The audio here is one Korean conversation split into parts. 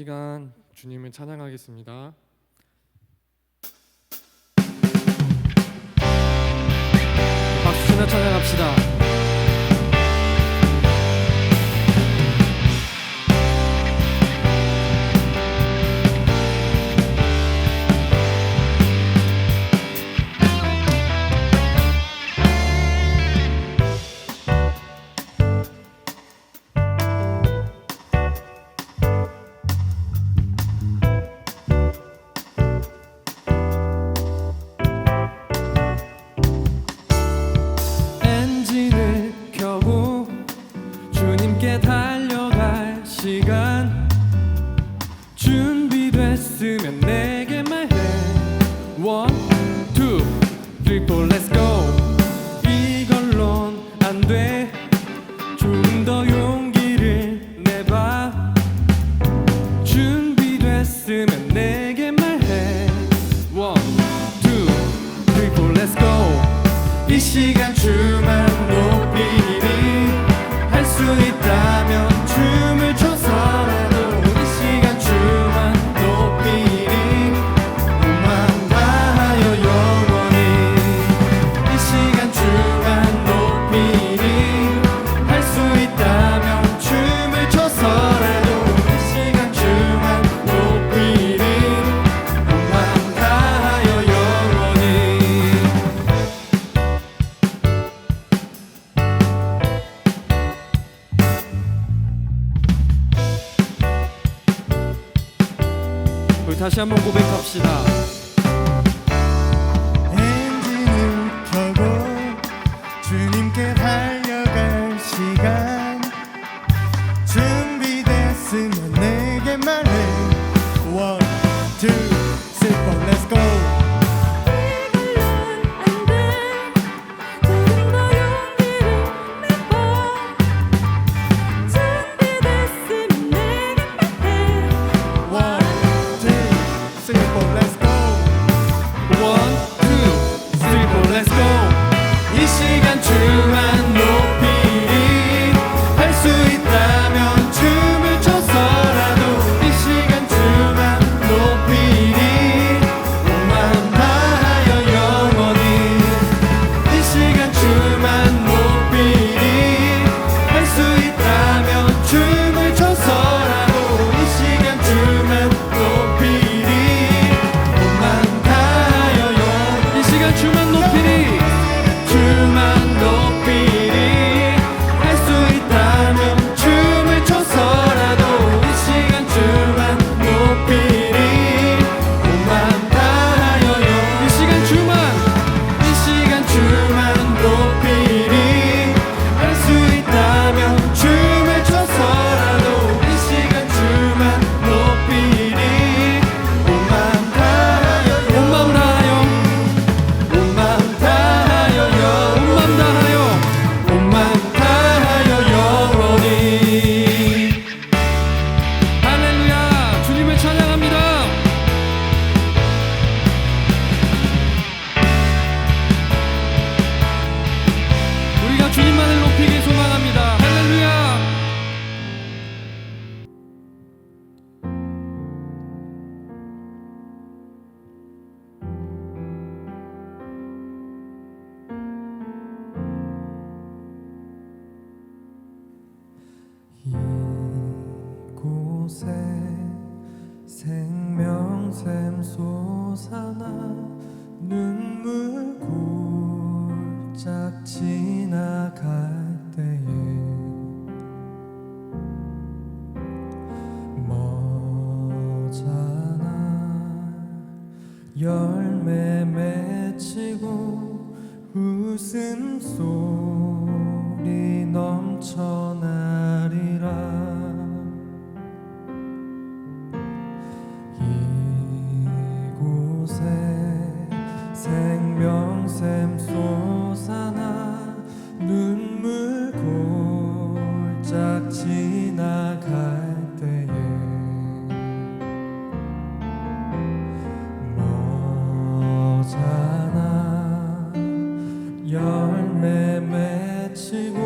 시간 주님을 찬양하겠습니다. 박수 치며 찬양합시다. 달려갈 시간 준비됐으면 내게 말해. 1, 2, 3, 4 let's go. 이걸론 안 돼. 좀 더 용기를 내봐. 준비됐으면 내게 말해. 1, 2, 3, 4 let's go. 이 시간 주만 높이리. 할 수 있다면 춤을 춰서라도 이 시간 주만 높이리. 몸만 다하여 영원히 이 시간 주만 높이리. 할 수 있다면 춤을 춰서라도 이 시간 주만 높이리. 몸만 다하여 영원히. 우리 다시 한번 고백합시다. 엔진을 켜고 주님께 달려갈 시간 준비됐으면 내게 말해. 1, 2, 3, 4 let's go. Let's go. 이 시간 주만 높이리. 할 수 있다면 춤을 춰서라도 이 시간 주만 높이리. 몸만 다하여 영원히 이 시간 주만 높이리. 할 수 있다면 춤을 춰서라도 이 시간 주만 높이리. 몸만 다하여 영원히 이 시간 주만 높이리. 주만 높이리. 할 수 있다면 춤을 춰서라도 이 시간 주만 높이리. 몸만 다하여 이 시간 주만 높이리. 할 수 있다면 춤을 춰서라도 이 시간 주만 높이리. 몸만 다하여 몸만 다하여 몸만 다하여 몸만 다하여 영원히. 할렐루야. 주님을 찬양합니다. 우리가 주님만을 높이길 소망합니다. 할렐루야. 이곳에 생명샘 솟아나 눈물 골짝 지나갈 때에 머잖아 열매 맺히고 웃음소리 넘쳐나리라. 이곳에 생명샘 솟아나 눈물 골짝 지나갈 때에 머잖아 열매 맺히고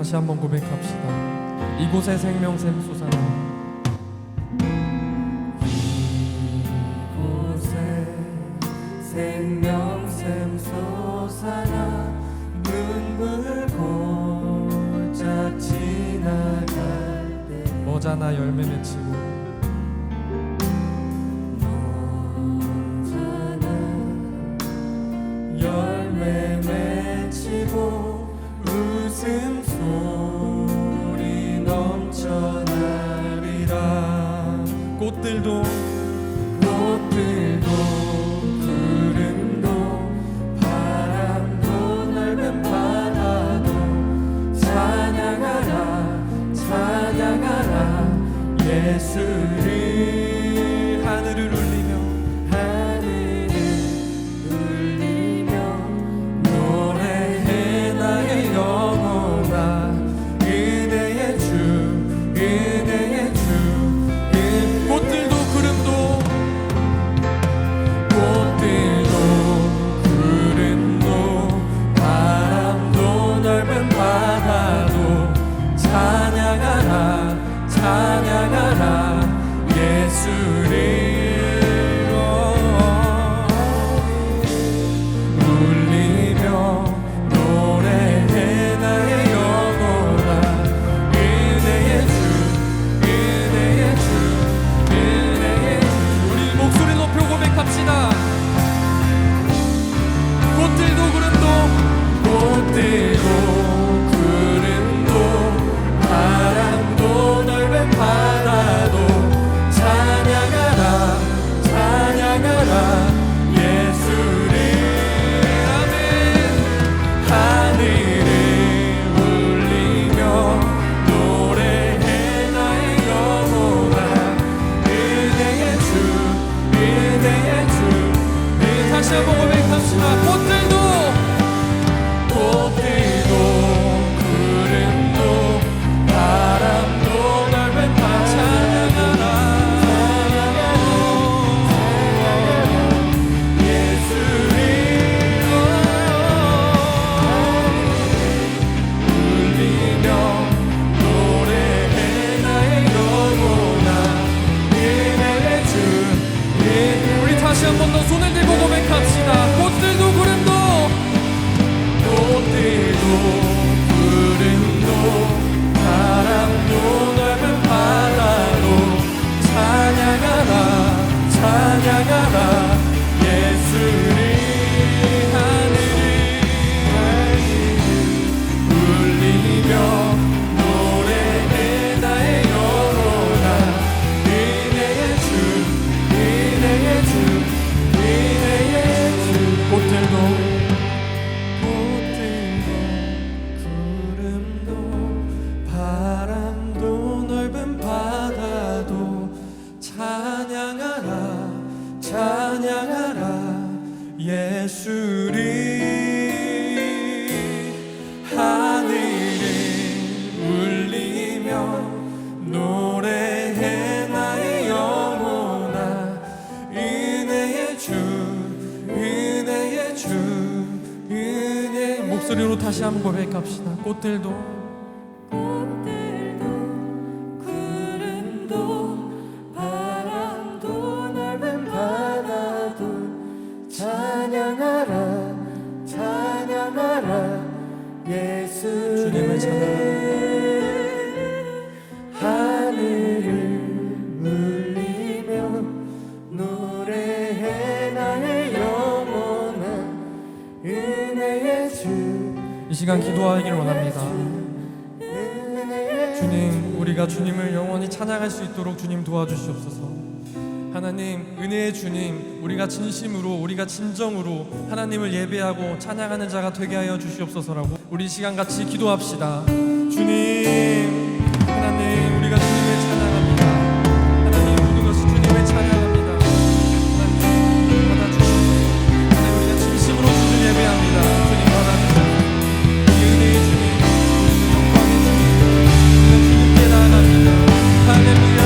다시 한번 고백합시다. 이곳에 생명샘 솟아나. 이곳에 생명샘 솟아나 눈물 골짝 지나갈 때 너잖아 열매 맺히고 너잖아 열매 맺히고 웃음소리 넘쳐나리라. 꽃들도 구름도 바람도 넓은 바다도 찬양하라 찬양하라 예수를. 하늘을 울리며 하늘을 울리며 노래해 나의 영혼아 은혜의 주 은혜의 주. 꽃들도 구름도 구름도 바람도 넓은 바다도 찬양하라 찬양하라 예수를. 울리며 노래해 나의 영혼아 은혜의 주 은혜의 주 은혜의 주. 우리 목소리 높여 고백합시다. 꽃들도 구름도 구름도 바람도 넓은 바다도 찬양하라 찬양하라 예수를. 아멘. 하늘을 울리며 노래해 나의 영혼아 은혜의 주 은혜의 주. 다시 한번 고백합시다. 꽃들도 구름도 바람도 넓은 바다 찬양하라 예수를. 울리며 노래해 나의 영혼아 은혜의 주. 우리 다시 한 번 더 손을 들고 고백합시다. 꽃들도 구름도 구름도 바람도 넓은 바다도 찬양하라 찬양하라 예수를. 하늘을 울리며 노래해 나의 영혼아 은혜의 주 은혜의 주 은혜의 주. 꽃들도 구름도 바람도 넓은 바다도 찬양하라 찬양하라 예수를. 하늘을 울리며 노래해 나의 영혼아 은혜의 주 은혜의 주 은혜. 목소리로 다시 한번 고백합시다. 꽃들도 구름도 바람도 넓은 바다도 찬양하라 찬양하라 예수를. 주님을 찬양합니다. 하늘을 울리며 노래해 나의 영혼아 은혜의 주. 이 시간 기도하기를 원합니다. 주님, 우리가 주님을 영원히 찬양할 수 있도록 주님 도와주시옵소서. 하나님, 은혜의 주님, 우리가 진심으로, 우리가 진정으로 하나님을 예배하고 찬양하는 자가 되게 하여 주시옵소서라고 우리 이 시간 같이 기도합시다. 주님, 하나님, 우리가 주님을 찬양합니다. 하나님, 모든 것이 주님을 찬양합니다. 하나님, 받아주시옵소서. 하나님, 우리가 진심으로 주님 예배합니다. 주님 받아주시옵소서. 이 은혜의 주님, 영광의 주님, 우리가 주님께 나아갑니다. 할렐루야.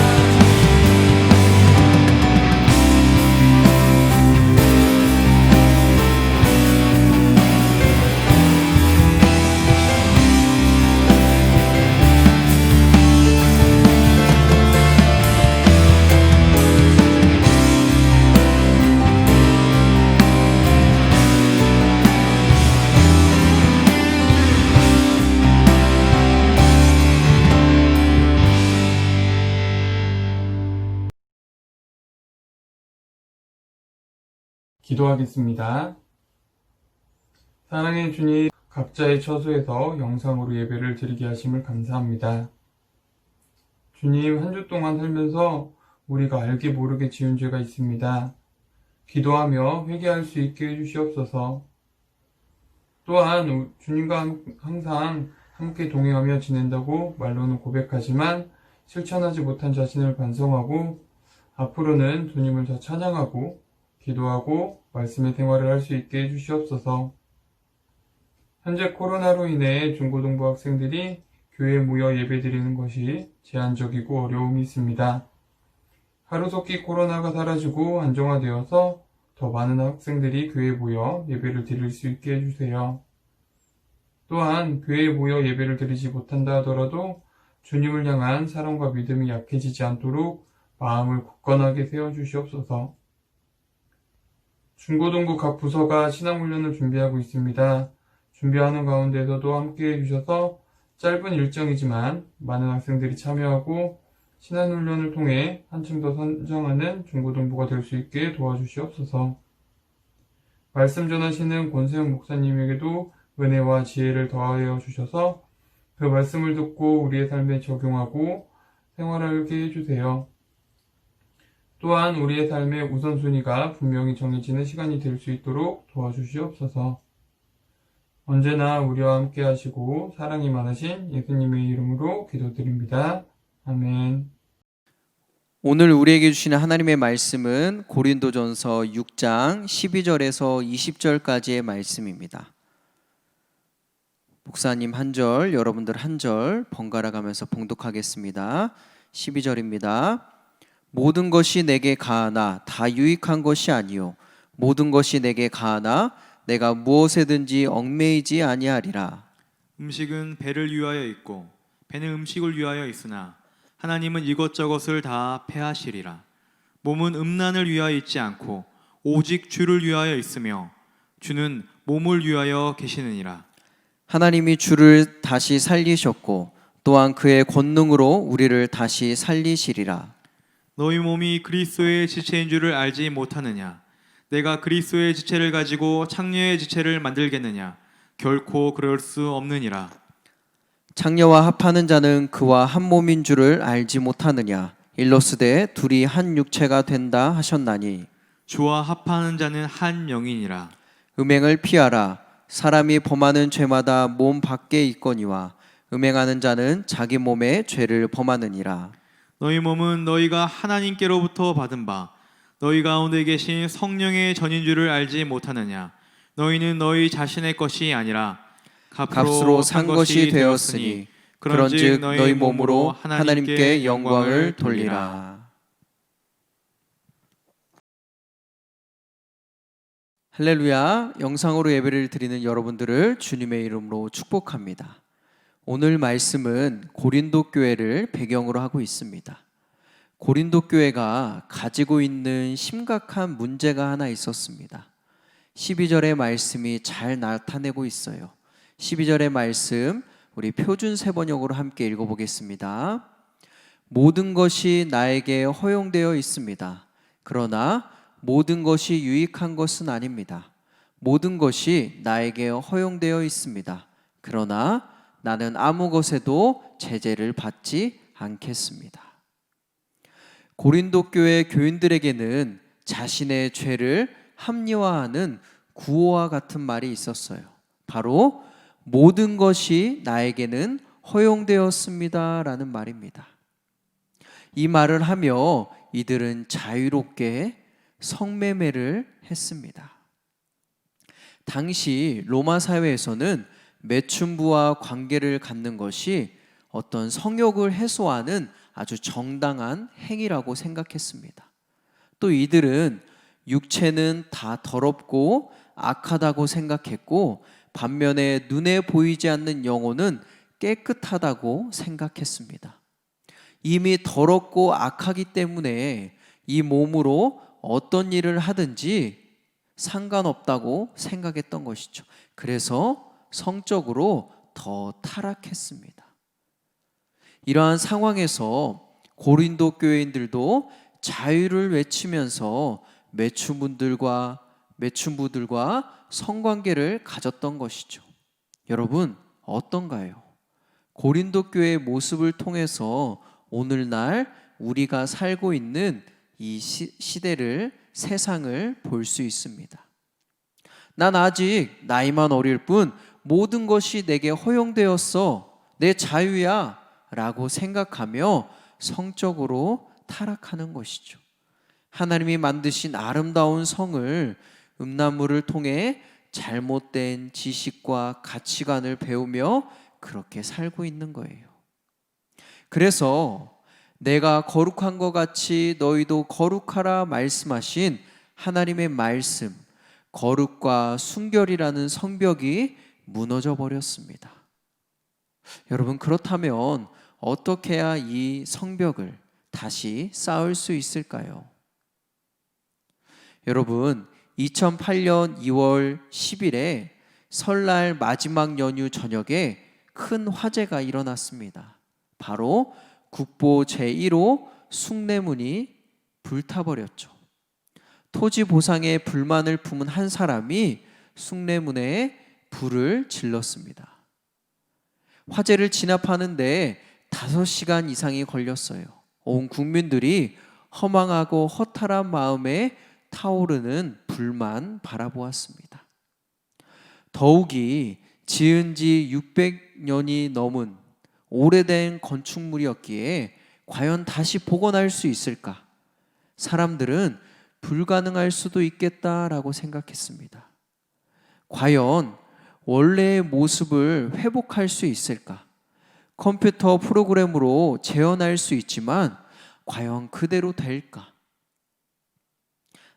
기도하겠습니다. 사랑의 주님, 각자의 처소에서 영상으로 예배를 드리게 하심을 감사합니다. 주님, 한 주 동안 살면서 우리가 알게 모르게 지은 죄가 있습니다. 기도하며 회개할 수 있게 해주시옵소서. 또한 주님과 항상 함께 동행하며 지낸다고 말로는 고백하지만 실천하지 못한 자신을 반성하고 앞으로는 주님을 더 찬양하고 기도하고 말씀의 생활을 할 수 있게 해주시옵소서. 현재 코로나로 인해 중고등부 학생들이 교회에 모여 예배드리는 것이 제한적이고 어려움이 있습니다. 하루속히 코로나가 사라지고 안정화되어서 더 많은 학생들이 교회에 모여 예배를 드릴 수 있게 해주세요. 또한 교회에 모여 예배를 드리지 못한다 하더라도 주님을 향한 사랑과 믿음이 약해지지 않도록 마음을 굳건하게 세워주시옵소서. 중고등부 각 부서가 신앙훈련을 준비하고 있습니다. 준비하는 가운데서도 함께 해주셔서 짧은 일정이지만 많은 학생들이 참여하고 신앙훈련을 통해 한층 더 선정하는 중고등부가 될 수 있게 도와주시옵소서. 말씀 전하시는 권세영 목사님에게도 은혜와 지혜를 더하여 주셔서 그 말씀을 듣고 우리의 삶에 적용하고 생활하게 해주세요. 또한 우리의 삶의 우선순위가 분명히 정해지는 시간이 될 수 있도록 도와주시옵소서. 언제나 우리와 함께 하시고 사랑이 많으신 예수님의 이름으로 기도드립니다. 아멘. 오늘 우리에게 주시는 하나님의 말씀은 고린도전서 6장 12절에서 20절까지의 말씀입니다. 목사님 한 절, 여러분들 한 절 번갈아 가면서 봉독하겠습니다. 12절입니다. 모든 것이 내게 가하나 다 유익한 것이 아니요 모든 것이 내게 가하나 내가 무엇에든지 얽매이지 아니하리라. 음식은 배를 위하여 있고 배는 음식을 위하여 있으나 하나님은 이것저것을 다 패하시리라. 몸은 음란을 위하여 있지 않고 오직 주를 위하여 있으며 주는 몸을 위하여 계시느니라. 하나님이 주를 다시 살리셨고 또한 그의 권능으로 우리를 다시 살리시리라. 너희 몸이 그리스도의 지체인 줄을 알지 못하느냐? 내가 그리스도의 지체를 가지고 창녀의 지체를 만들겠느냐? 결코 그럴 수 없느니라. 창녀와 합하는 자는 그와 한 몸인 줄을 알지 못하느냐? 일러스되 둘이 한 육체가 된다 하셨나니 주와 합하는 자는 한 영이니라. 음행을 피하라. 사람이 범하는 죄마다 몸 밖에 있거니와 음행하는 자는 자기 몸에 죄를 범하느니라. 너희 몸은 너희가 하나님께로부터 받은 바 너희 가운데 계신 성령의 전인 줄을 알지 못하느냐? 너희는 너희 자신의 것이 아니라 값으로 산 것이 되었으니 그런즉 너희 몸으로 하나님께 영광을 돌리라. 할렐루야. 영상으로 예배를 드리는 여러분들을 주님의 이름으로 축복합니다. 오늘 말씀은 고린도 교회를 배경으로 하고 있습니다. 고린도 교회가 가지고 있는 심각한 문제가 하나 있었습니다. 12절의 말씀이 잘 나타내고 있어요. 12절의 말씀 우리 표준 세번역으로 함께 읽어보겠습니다. 모든 것이 나에게 허용되어 있습니다. 그러나 모든 것이 유익한 것은 아닙니다. 모든 것이 나에게 허용되어 있습니다. 그러나 나는 아무 것에도 제재를 받지 않겠습니다. 고린도 교회 교인들에게는 자신의 죄를 합리화하는 구호와 같은 말이 있었어요. 바로 모든 것이 나에게는 허용되었습니다 라는 말입니다. 이 말을 하며 이들은 자유롭게 성매매를 했습니다. 당시 로마 사회에서는 매춘부와 관계를 갖는 것이 어떤 성욕을 해소하는 아주 정당한 행위라고 생각했습니다. 또 이들은 육체는 다 더럽고 악하다고 생각했고 반면에 눈에 보이지 않는 영혼은 깨끗하다고 생각했습니다. 이미 더럽고 악하기 때문에 이 몸으로 어떤 일을 하든지 상관없다고 생각했던 것이죠. 그래서 성적으로 더 타락했습니다. 이러한 상황에서 고린도 교회인들도 자유를 외치면서 매춘분들과 매춘부들과 성관계를 가졌던 것이죠. 여러분 어떤가요? 고린도 교회의 모습을 통해서 오늘날 우리가 살고 있는 이 시대를, 세상을 볼 수 있습니다. 난 아직 나이만 어릴 뿐 모든 것이 내게 허용되었어, 내 자유야 라고 생각하며 성적으로 타락하는 것이죠. 하나님이 만드신 아름다운 성을 음란물을 통해 잘못된 지식과 가치관을 배우며 그렇게 살고 있는 거예요. 그래서 내가 거룩한 것 같이 너희도 거룩하라 말씀하신 하나님의 말씀, 거룩과 순결이라는 성벽이 무너져 버렸습니다. 여러분 그렇다면 어떻게 해야 이 성벽을 다시 쌓을 수 있을까요? 여러분 2008년 2월 10일에 설날 마지막 연휴 저녁에 큰 화재가 일어났습니다. 바로 국보 제1호 숭례문이 불타버렸죠. 토지 보상에 불만을 품은 한 사람이 숭례문에 불을 질렀습니다. 화재를 진압하는데 5시간 이상이 걸렸어요. 온 국민들이 허망하고 허탈한 마음에 타오르는 불만 바라보았습니다. 더욱이 지은 지 600년이 넘은 오래된 건축물이었기에 과연 다시 복원할 수 있을까? 사람들은 불가능할 수도 있겠다라고 생각했습니다. 과연 원래의 모습을 회복할 수 있을까? 컴퓨터 프로그램으로 재현할 수 있지만 과연 그대로 될까?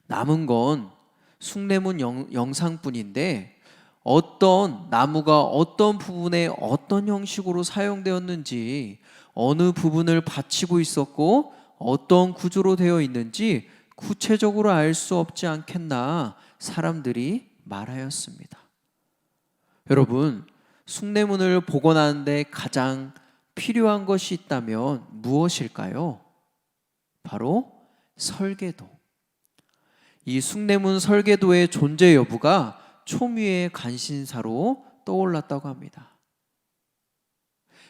남은 건 숭례문 영상뿐인데 어떤 나무가 어떤 부분에 어떤 형식으로 사용되었는지, 어느 부분을 받치고 있었고 어떤 구조로 되어 있는지 구체적으로 알 수 없지 않겠나 사람들이 말하였습니다. 여러분, 숭례문을 복원하는데 가장 필요한 것이 있다면 무엇일까요? 바로 설계도. 이 숭례문 설계도의 존재 여부가 초미의 관심사로 떠올랐다고 합니다.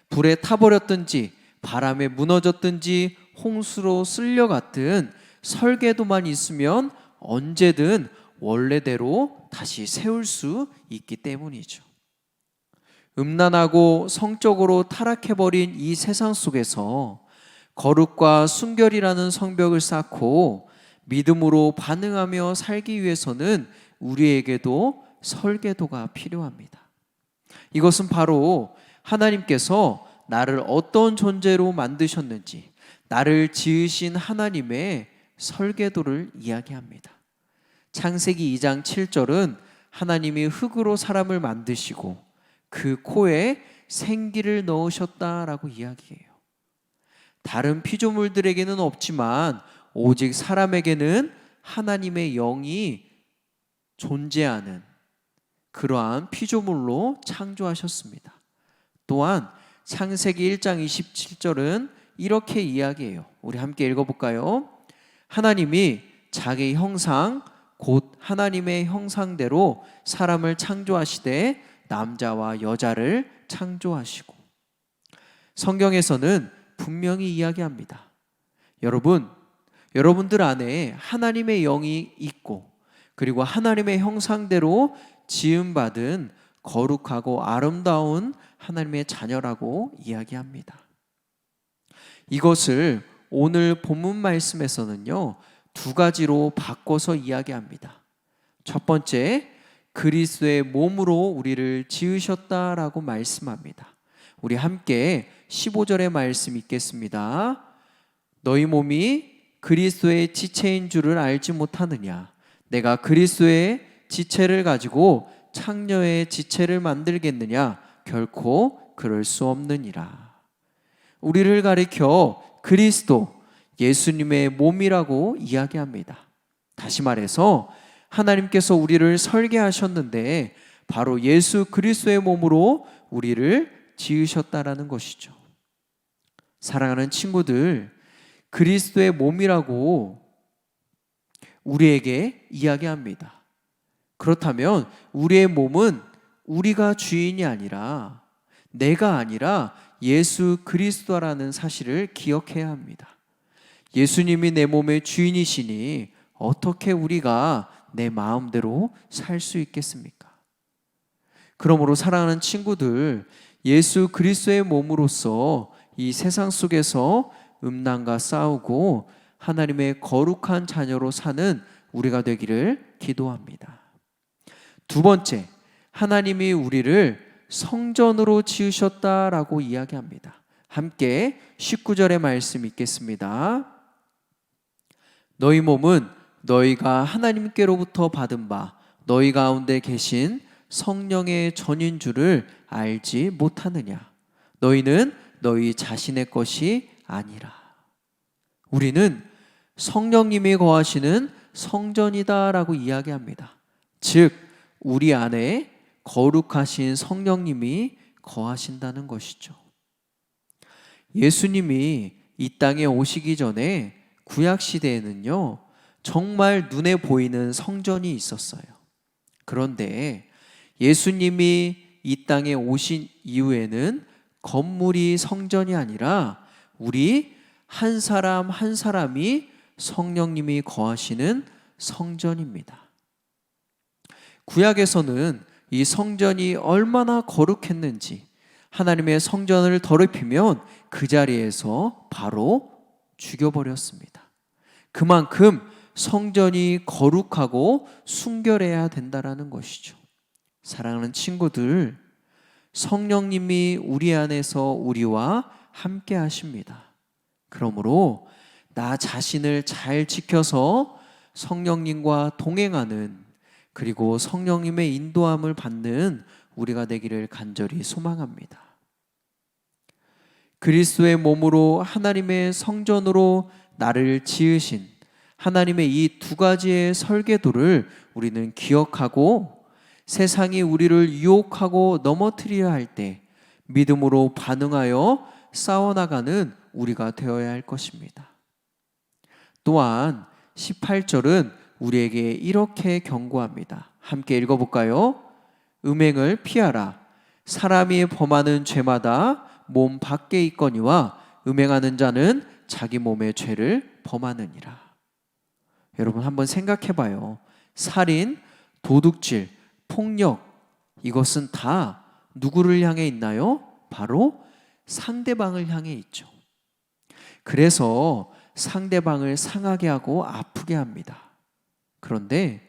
불에 타버렸든지 바람에 무너졌든지 홍수로 쓸려갔든 설계도만 있으면 언제든 원래대로 다시 세울 수 있기 때문이죠. 음란하고 성적으로 타락해버린 이 세상 속에서 거룩과 순결이라는 성벽을 쌓고 믿음으로 반응하며 살기 위해서는 우리에게도 설계도가 필요합니다. 이것은 바로 하나님께서 나를 어떤 존재로 만드셨는지, 나를 지으신 하나님의 설계도를 이야기합니다. 창세기 2장 7절은 하나님이 흙으로 사람을 만드시고 그 코에 생기를 넣으셨다라고 이야기해요. 다른 피조물들에게는 없지만 오직 사람에게는 하나님의 영이 존재하는 그러한 피조물로 창조하셨습니다. 또한 창세기 1장 27절은 이렇게 이야기해요. 우리 함께 읽어볼까요? 하나님이 자기 형상 곧 하나님의 형상대로 사람을 창조하시되 남자와 여자를 창조하시고. 성경에서는 분명히 이야기합니다. 여러분들 안에 하나님의 영이 있고 그리고 하나님의 형상대로 지음받은 거룩하고 아름다운 하나님의 자녀라고 이야기합니다. 이것을 오늘 본문 말씀에서는요 2가지로 바꿔서 이야기합니다. 첫 번째, 그리스도의 몸으로 우리를 지으셨다라고 말씀합니다. 우리 함께 15절의 말씀 읽겠습니다. 너희 몸이 그리스도의 지체인 줄을 알지 못하느냐? 내가 그리스도의 지체를 가지고 창녀의 지체를 만들겠느냐? 결코 그럴 수 없느니라. 우리를 가리켜 그리스도, 예수님의 몸이라고 이야기합니다. 다시 말해서 하나님께서 우리를 설계하셨는데 바로 예수 그리스도의 몸으로 우리를 지으셨다라는 것이죠. 사랑하는 친구들, 그리스도의 몸이라고 우리에게 이야기합니다. 그렇다면 우리의 몸은 우리가 주인이 아니라, 내가 아니라 예수 그리스도라는 사실을 기억해야 합니다. 예수님이 내 몸의 주인이시니 어떻게 우리가 내 마음대로 살 수 있겠습니까? 그러므로 사랑하는 친구들, 예수 그리스도의 몸으로서 이 세상 속에서 음란과 싸우고 하나님의 거룩한 자녀로 사는 우리가 되기를 기도합니다. 두 번째, 하나님이 우리를 성전으로 지으셨다라고 이야기합니다. 함께 19절의 말씀 읽겠습니다. 너희 몸은 너희가 하나님께로부터 받은 바 너희 가운데 계신 성령의 전인 줄을 알지 못하느냐? 너희는 너희 자신의 것이 아니라. 우리는 성령님이 거하시는 성전이다라고 이야기합니다. 즉 우리 안에 거룩하신 성령님이 거하신다는 것이죠. 예수님이 이 땅에 오시기 전에 구약 시대에는요, 정말 눈에 보이는 성전이 있었어요. 그런데 예수님이 이 땅에 오신 이후에는 건물이 성전이 아니라 우리 한 사람 한 사람이 성령님이 거하시는 성전입니다. 구약에서는 이 성전이 얼마나 거룩했는지, 하나님의 성전을 더럽히면 그 자리에서 바로 죽여버렸습니다. 그만큼 성전이 거룩하고 순결해야 된다라는 것이죠. 사랑하는 친구들, 성령님이 우리 안에서 우리와 함께 하십니다. 그러므로 나 자신을 잘 지켜서 성령님과 동행하는, 그리고 성령님의 인도함을 받는 우리가 되기를 간절히 소망합니다. 그리스도의 몸으로 하나님의 성전으로 나를 지으신 하나님의 이 두 가지의 설계도를 우리는 기억하고, 세상이 우리를 유혹하고 넘어뜨리려 할 때 믿음으로 반응하여 싸워나가는 우리가 되어야 할 것입니다. 또한 18절은 우리에게 이렇게 경고합니다. 함께 읽어볼까요? 음행을 피하라. 사람이 범하는 죄마다 몸 밖에 있거니와 음행하는 자는 자기 몸의 죄를 범하느니라. 여러분 한번 생각해봐요. 살인, 도둑질, 폭력, 이것은 다 누구를 향해 있나요? 바로 상대방을 향해 있죠. 그래서 상대방을 상하게 하고 아프게 합니다. 그런데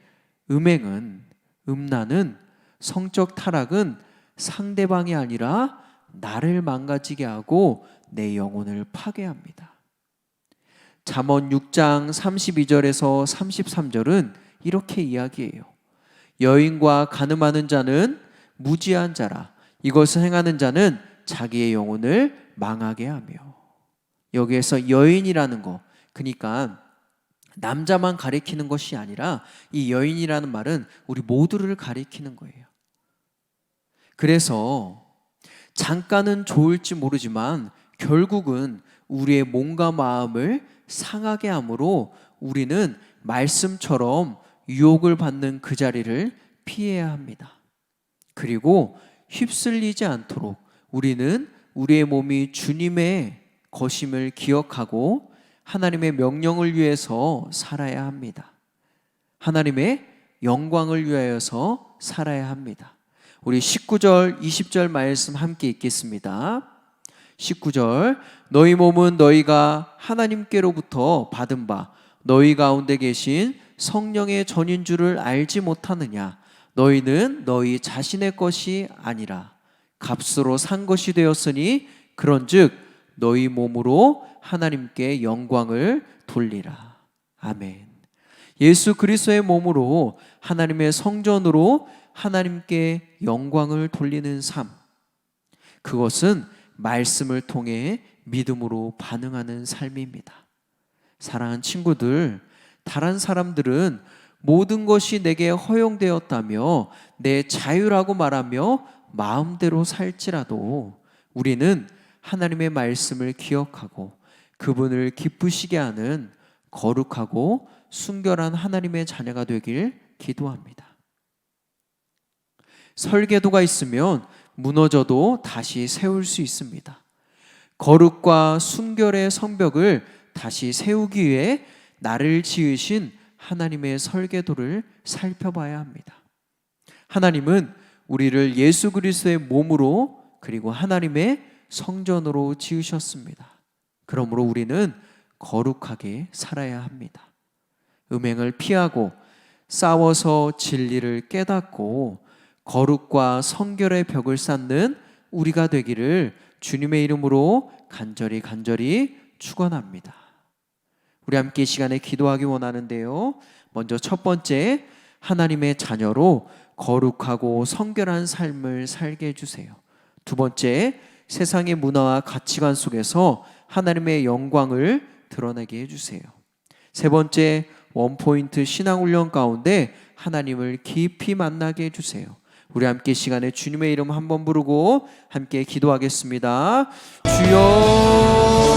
음행은, 음란은, 성적 타락은 상대방이 아니라 나를 망가지게 하고 내 영혼을 파괴합니다. 잠언 6장 32절에서 33절은 이렇게 이야기해요. 여인과 간음하는 자는 무지한 자라. 이것을 행하는 자는 자기의 영혼을 망하게 하며. 여기에서 여인이라는 거, 그러니까 남자만 가리키는 것이 아니라 이 여인이라는 말은 우리 모두를 가리키는 거예요. 그래서 잠깐은 좋을지 모르지만 결국은 우리의 몸과 마음을 상하게 함으로 우리는 말씀처럼 유혹을 받는 그 자리를 피해야 합니다. 그리고 휩쓸리지 않도록 우리는 우리의 몸이 주님의 것임을 기억하고 하나님의 명령을 위해서 살아야 합니다. 하나님의 영광을 위하여서 살아야 합니다. 우리 19절, 20절 말씀 함께 읽겠습니다. 19절, 너희 몸은 너희가 하나님께로부터 받은 바 너희 가운데 계신 성령의 전인 줄을 알지 못하느냐? 너희는 너희 자신의 것이 아니라 값으로 산 것이 되었으니 그런즉 너희 몸으로 하나님께 영광을 돌리라. 아멘. 예수 그리스도의 몸으로 하나님의 성전으로 하나님께 영광을 돌리는 삶, 그것은 말씀을 통해 믿음으로 반응하는 삶입니다. 사랑하는 친구들, 다른 사람들은 모든 것이 내게 허용되었다며 내 자유라고 말하며 마음대로 살지라도 우리는 하나님의 말씀을 기억하고 그분을 기쁘시게 하는 거룩하고 순결한 하나님의 자녀가 되길 기도합니다. 설계도가 있으면 무너져도 다시 세울 수 있습니다. 거룩과 순결의 성벽을 다시 세우기 위해 나를 지으신 하나님의 설계도를 살펴봐야 합니다. 하나님은 우리를 예수 그리스도의 몸으로 그리고 하나님의 성전으로 지으셨습니다. 그러므로 우리는 거룩하게 살아야 합니다. 음행을 피하고 싸워서 진리를 깨닫고 거룩과 성결의 벽을 쌓는 우리가 되기를 주님의 이름으로 간절히 축원합니다. 우리 함께 이 시간에 기도하기 원하는데요. 먼저 첫 번째, 하나님의 자녀로 거룩하고 성결한 삶을 살게 해주세요. 두 번째, 세상의 문화와 가치관 속에서 하나님의 영광을 드러내게 해주세요. 세 번째, 원포인트 신앙훈련 가운데 하나님을 깊이 만나게 해주세요. 우리 함께 시간에 주님의 이름 한번 부르고 함께 기도하겠습니다. 주여.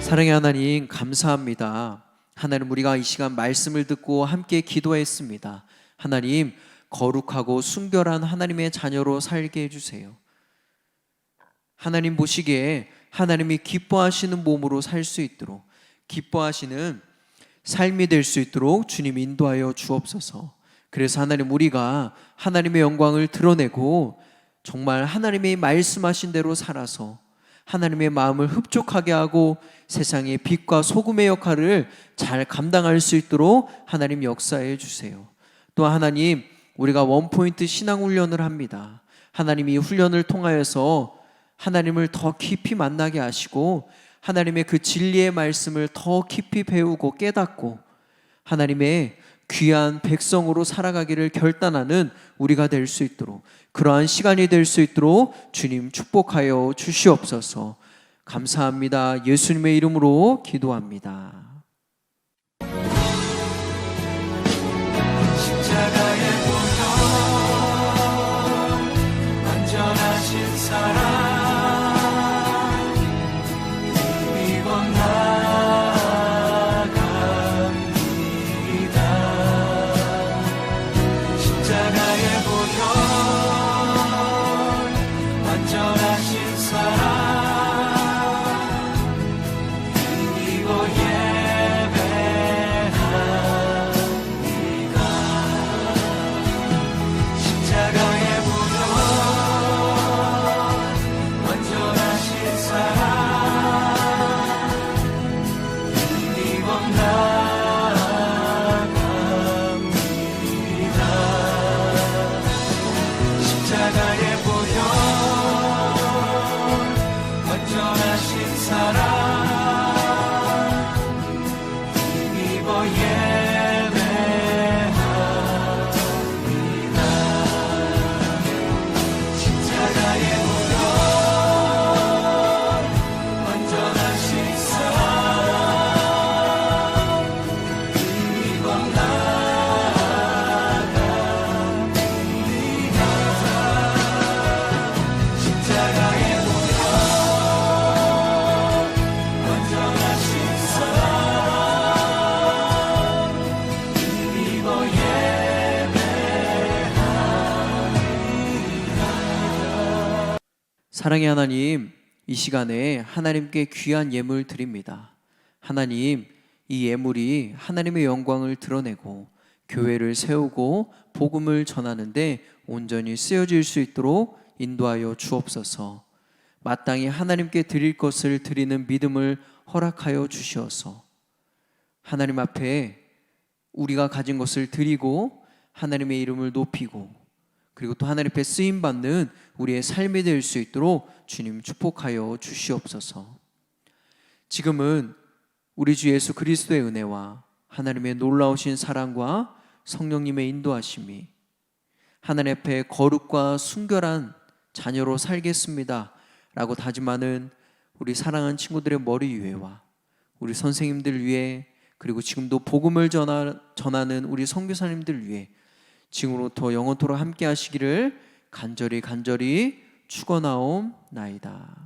사랑의 하나님, 감사합니다. 하나님, 우리가 이 시간 말씀을 듣고 함께 기도했습니다. 하나님, 거룩하고 순결한 하나님의 자녀로 살게 해주세요. 하나님 보시기에 하나님이 기뻐하시는 몸으로 살 수 있도록, 기뻐하시는 삶이 될 수 있도록 주님 인도하여 주옵소서. 그래서 하나님, 우리가 하나님의 영광을 드러내고 정말 하나님이 말씀하신 대로 살아서 하나님의 마음을 흡족하게 하고 세상의 빛과 소금의 역할을 잘 감당할 수 있도록 하나님 역사해 주세요. 또 하나님, 우리가 원포인트 신앙훈련을 합니다. 하나님이 이 훈련을 통하여서 하나님을 더 깊이 만나게 하시고 하나님의 그 진리의 말씀을 더 깊이 배우고 깨닫고 하나님의 귀한 백성으로 살아가기를 결단하는 우리가 될 수 있도록, 그러한 시간이 될 수 있도록 주님 축복하여 주시옵소서. 감사합니다. 예수님의 이름으로 기도합니다. 십자가의 보혈 완전하신 사랑 믿고 나아갑니다. 십자가의 보혈 완전하신 사랑 믿고 예배합니다. 십자가의 보혈 완전하신 사랑 믿고 나아갑니다. 십자가의 보혈 완전하신 사랑 믿고 예배합니다. 십자가의 보혈 완전하신 사랑 믿고 나아갑니다. 십자가의 보혈 사랑의 하나님, 이 시간에 하나님께 귀한 예물 드립니다. 하나님, 이 예물이 하나님의 영광을 드러내고 교회를 세우고 복음을 전하는데 온전히 쓰여질 수 있도록 인도하여 주옵소서. 마땅히 하나님께 드릴 것을 드리는 믿음을 허락하여 주시어서 하나님 앞에 우리가 가진 것을 드리고 하나님의 이름을 높이고 그리고 또 하나님 앞에 쓰임받는 우리의 삶이 될 수 있도록 주님 축복하여 주시옵소서. 지금은 우리 주 예수 그리스도의 은혜와 하나님의 놀라우신 사랑과 성령님의 인도하심이 하나님 앞에 거룩과 순결한 자녀로 살겠습니다 라고 다짐하는 우리 사랑하는 친구들의 머리 위에와 우리 선생님들 위에 그리고 지금도 복음을 전하는 우리 선교사님들 위해 지금부터 영원토록 함께 하시기를 간절히 축원하옵나이다.